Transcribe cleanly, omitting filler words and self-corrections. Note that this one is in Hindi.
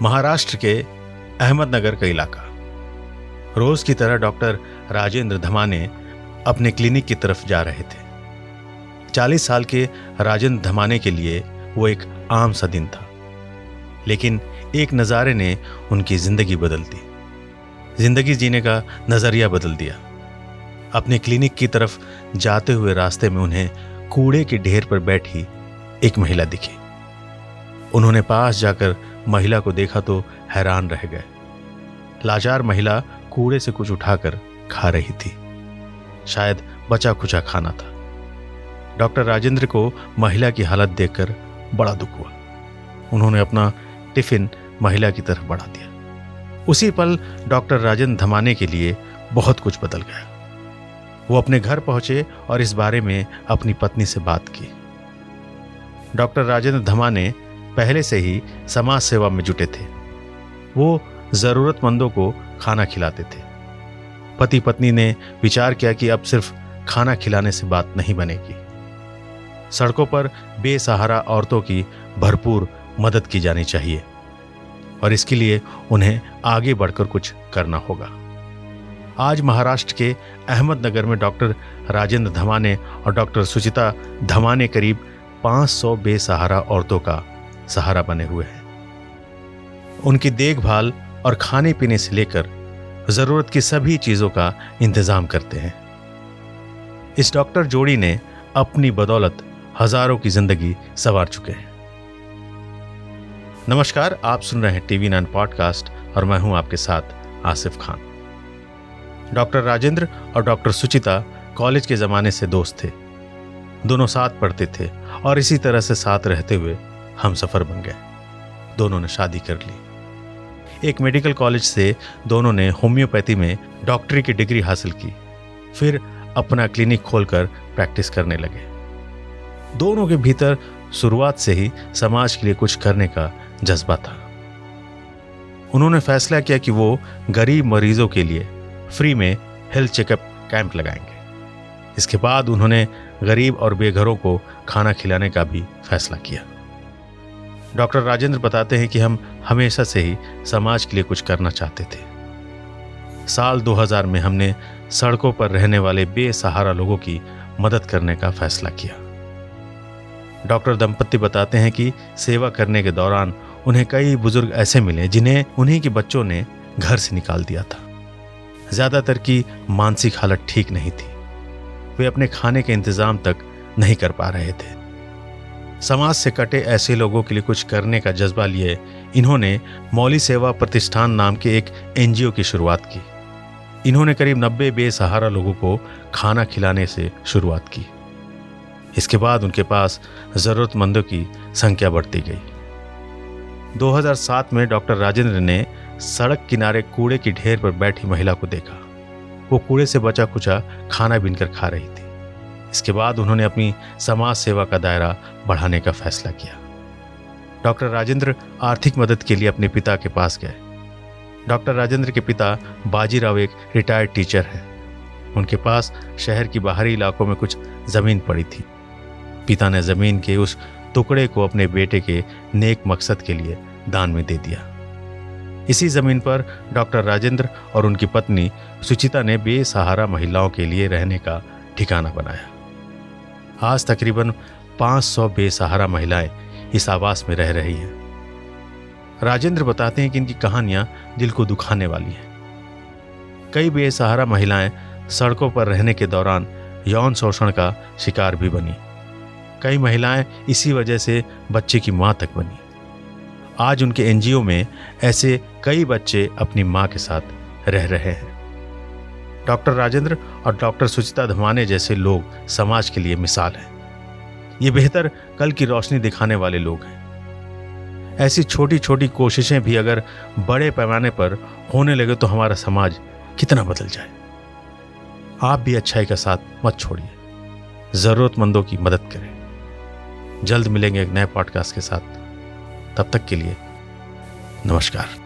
महाराष्ट्र के अहमदनगर का इलाका। रोज की तरह डॉक्टर राजेंद्र धमाने अपने क्लिनिक की तरफ जा रहे थे। 40 साल के राजेंद्र धमाने के लिए वो एक आम सा दिन था, लेकिन एक नज़ारे ने उनकी जिंदगी बदल दी। जिंदगी जीने का नजरिया बदल दिया। अपने क्लिनिक की तरफ जाते हुए रास्ते में उन्हें कूड़े के ढेर पर बैठी एक महिला दिखी। उन्होंने पास जाकर महिला को देखा तो हैरान रह गए। लाचार महिला कूड़े से कुछ उठाकर खा रही थी। शायद बचा खुचा खाना था। डॉक्टर राजेंद्र को महिला की हालत देखकर बड़ा दुख हुआ। उन्होंने अपना टिफिन महिला की तरफ बढ़ा दिया। उसी पल डॉक्टर राजेंद्र धमाने के लिए बहुत कुछ बदल गया। वो अपने घर पहुंचे और इस बारे में अपनी पत्नी से बात की। डॉक्टर राजेंद्र धमाने पहले से ही समाज सेवा में जुटे थे। वो जरूरतमंदों को खाना खिलाते थे। पति पत्नी ने विचार किया कि अब सिर्फ खाना खिलाने से बात नहीं बनेगी। सड़कों पर बेसहारा औरतों की भरपूर मदद की जानी चाहिए और इसके लिए उन्हें आगे बढ़कर कुछ करना होगा। आज महाराष्ट्र के अहमदनगर में डॉक्टर राजेंद्र धमाने और डॉक्टर सुचिता धमाने करीब 500 बेसहारा औरतों का सहारा बने हुए हैं। उनकी देखभाल और खाने पीने से लेकर जरूरत की सभी चीजों का इंतजाम करते हैं। इस डॉक्टर जोड़ी ने अपनी बदौलत हजारों की जिंदगी संवार चुके हैं। नमस्कार, आप सुन रहे हैं TV9 पॉडकास्ट और मैं हूं आपके साथ आसिफ खान। डॉक्टर राजेंद्र और डॉक्टर सुचिता कॉलेज के जमाने से दोस्त थे। दोनों साथ पढ़ते थे और इसी तरह से साथ रहते हुए हम सफर बन गए। दोनों ने शादी कर ली। एक मेडिकल कॉलेज से दोनों ने होम्योपैथी में डॉक्टरी की डिग्री हासिल की। फिर अपना क्लिनिक खोलकर प्रैक्टिस करने लगे। दोनों के भीतर शुरुआत से ही समाज के लिए कुछ करने का जज्बा था। उन्होंने फैसला किया कि वो गरीब मरीजों के लिए फ्री में हेल्थ चेकअप कैंप लगाएंगे। इसके बाद उन्होंने गरीब और बेघरों को खाना खिलाने का भी फैसला किया। डॉक्टर राजेंद्र बताते हैं कि हम हमेशा से ही समाज के लिए कुछ करना चाहते थे। साल 2000 में हमने सड़कों पर रहने वाले बेसहारा लोगों की मदद करने का फैसला किया। डॉक्टर दंपति बताते हैं कि सेवा करने के दौरान उन्हें कई बुजुर्ग ऐसे मिले जिन्हें उन्हीं के बच्चों ने घर से निकाल दिया था। ज्यादातर की मानसिक हालत ठीक नहीं थी। वे अपने खाने के इंतजाम तक नहीं कर पा रहे थे। समाज से कटे ऐसे लोगों के लिए कुछ करने का जज्बा लिए इन्होंने मौली सेवा प्रतिष्ठान नाम के एक NGO की शुरुआत की। इन्होंने करीब 90 बेसहारा लोगों को खाना खिलाने से शुरुआत की। इसके बाद उनके पास जरूरतमंदों की संख्या बढ़ती गई। 2007 में डॉक्टर राजेंद्र ने सड़क किनारे कूड़े की ढेर पर बैठी महिला को देखा। वो कूड़े से बचा कुचा खाना बीनकर खा रही थी। इसके बाद उन्होंने अपनी समाज सेवा का दायरा बढ़ाने का फैसला किया। डॉक्टर राजेंद्र आर्थिक मदद के लिए अपने पिता के पास गए। डॉक्टर राजेंद्र के पिता बाजीराव एक रिटायर्ड टीचर हैं। उनके पास शहर की बाहरी इलाकों में कुछ जमीन पड़ी थी। पिता ने जमीन के उस टुकड़े को अपने बेटे के नेक मकसद के लिए दान में दे दिया। इसी जमीन पर डॉक्टर राजेंद्र और उनकी पत्नी सुचिता ने बेसहारा महिलाओं के लिए रहने का ठिकाना बनाया। आज तकरीबन 500 बेसहारा महिलाएं इस आवास में रह रही हैं। राजेंद्र बताते हैं कि इनकी कहानियां दिल को दुखाने वाली हैं। कई बेसहारा महिलाएं सड़कों पर रहने के दौरान यौन शोषण का शिकार भी बनी। कई महिलाएं इसी वजह से बच्चे की मां तक बनी। आज उनके NGO में ऐसे कई बच्चे अपनी मां के साथ रह रहे हैं। डॉक्टर राजेंद्र और डॉक्टर सुचिता धमाने जैसे लोग समाज के लिए मिसाल हैं। ये बेहतर कल की रोशनी दिखाने वाले लोग हैं। ऐसी छोटी छोटी कोशिशें भी अगर बड़े पैमाने पर होने लगे तो हमारा समाज कितना बदल जाए। आप भी अच्छाई का साथ मत छोड़िए, जरूरतमंदों की मदद करें। जल्द मिलेंगे एक नए पॉडकास्ट के साथ। तब तक के लिए नमस्कार।